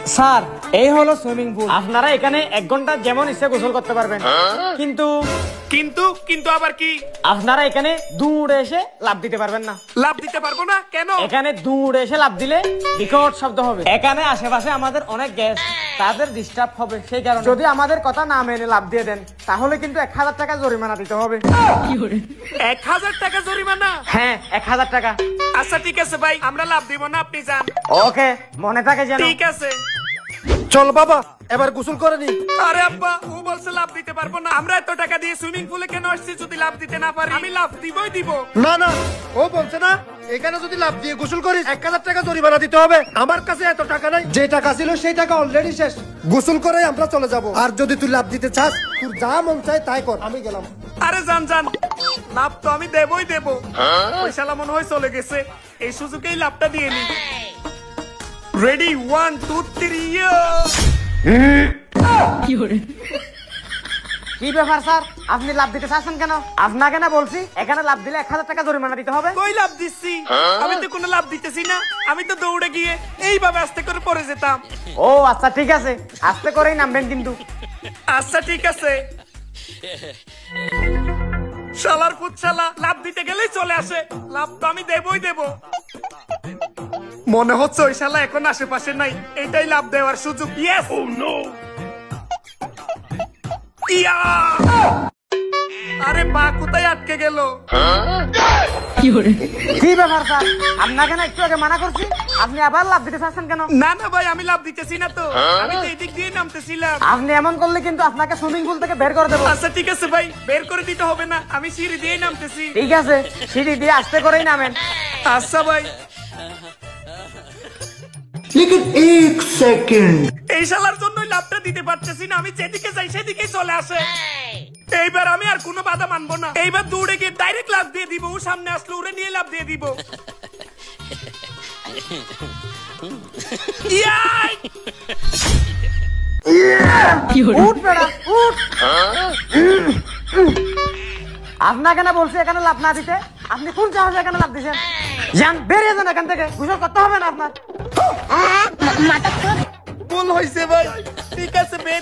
Sir এই হলো swimming pool, আপনারা এখানে 1 ঘন্টা যেমন ইচ্ছে গোসল করতে পারবেন, কিন্তু কিন্তু কিন্তু আবার কি? আপনারা এখানে দূরে এসে লাফ দিতে পারবেন না। লাভ দিতে পারবো না কেন? এখানে দূরে এসে লাফ দিলে বিকট শব্দ হবে। এখানে আশেপাশে আমাদের অনেক গেস্ট, তাদের ডিস্টার্ব হবে, সেই কারণে যদি আমাদের কথা না মেনে লাফ দিয়ে দেন তাহলে কিন্তু 1000 টাকা জরিমানা দিতে হবে। 1000 টাকা জরিমানা? হ্যাঁ 1000 টাকা। আচ্ছা ঠিক আছে ভাই, আমরা লাভ দিব না, আপনি যান। ওকে, মনে থাকে যেন। ঠিক আছে। চল বাবা এবার গোসল করে নি। আরে আব্বা, ও বলছে লাভ দিতে পারবো না। আমরা এত টাকা দিয়ে সুইমিং পুলে কেন আসছি যদি লাভ দিতে না পারি? আমি লাভ দিবই দিব। না না, ও বলছে না এখানে যদি লাভ দিয়ে গোসল করিস 1000 টাকা জরিমানা দিতে হবে। আমার কাছে এত টাকা নাই, যে টাকা ছিল সেই টাকা অলরেডি শেষ। গোসল করে আমরা চলে যাব। আর যদি তুই লাভ দিতে চাস তোর যা মন চায় তাই কর, আমি গেলাম। আরে যান যান, লাভ তো আমি দেবই দেব। ওই শালা মনে হয় চলে গেছে, এই সুযোগেই লাভটা দিয়ে নি। রেডি 1 2 3। কি ব্যাপার স্যার, আপনি লাভ দিতে চাচ্ছেন কেন? আপনাকে না বলছি এখানে লাভ দিলে 1000 টাকা জরিমানা দিতে হবে। কই লাভ দিচ্ছি? আমি তো কোনো লাভ দিতেছি না। আমি তো দৌড়ে গিয়ে এইভাবে আস্তে করে পড়ে যেতাম। ও আচ্ছা ঠিক আছে, আস্তে করেই নামবেন কিন্তু। আচ্ছা ঠিক আছে। শালার পুত শালা লাভ দিতে গেলেই চলে আসে। লাভ তো আমি দেবই দেব। মনে হচ্ছে ওই শালা এখন আশেপাশে নাই, এটাই লাভ দেওয়ার সুযোগ। ইয়েস। ও নো। ইয়া! আরে বা কোথায় আটকে গেল? কি ব্যাপার স্যার, আপনাকে না একটু আগে মানা করছি, আপনি আবার লাভ দিতে চাচ্ছেন কেন? না না ভাই, আমি লাভ দিতেছি না তো, আমি তো এদিক দিয়ে নামতেছিলাম। আপনি এমন করলে কিন্তু আপনাকে সুইমিং পুল থেকে বের করে দেবো। আচ্ছা ঠিক আছে ভাই, বের করে দিতে হবে না, আমি সিঁড়ি দিয়ে নামতেছি। ঠিক আছে, সিঁড়ি দিয়ে আস্তে করেই নামেন। আচ্ছা ভাই। लेकिन 1 सेकंड এই শালার জন্যই লাভটা দিতে পারতেছি না, আমি যেদিকে যাই সেদিকেই চলে আসে। এইবার আমি আর কোনো বাধা মানবো না, এইবার দৌড়ে গিয়ে ডাইরেক্ট লাভ দিয়ে দিব। ও সামনে আসলে উড়ে নিয়ে লাভ দিয়ে দিব। ইয়াই! উঠ বেড়া উঠ। আপনাকে না বলছি এখানে লাভ না দিতে, আপনি কোন সাহসে এখানে লাভ দিচ্ছেন? যান বেরিয়ে যান এখান থেকে, গোসল করতে হবে না আপনার। ভুল হয়েছে ভাই, ঠিক আছে বের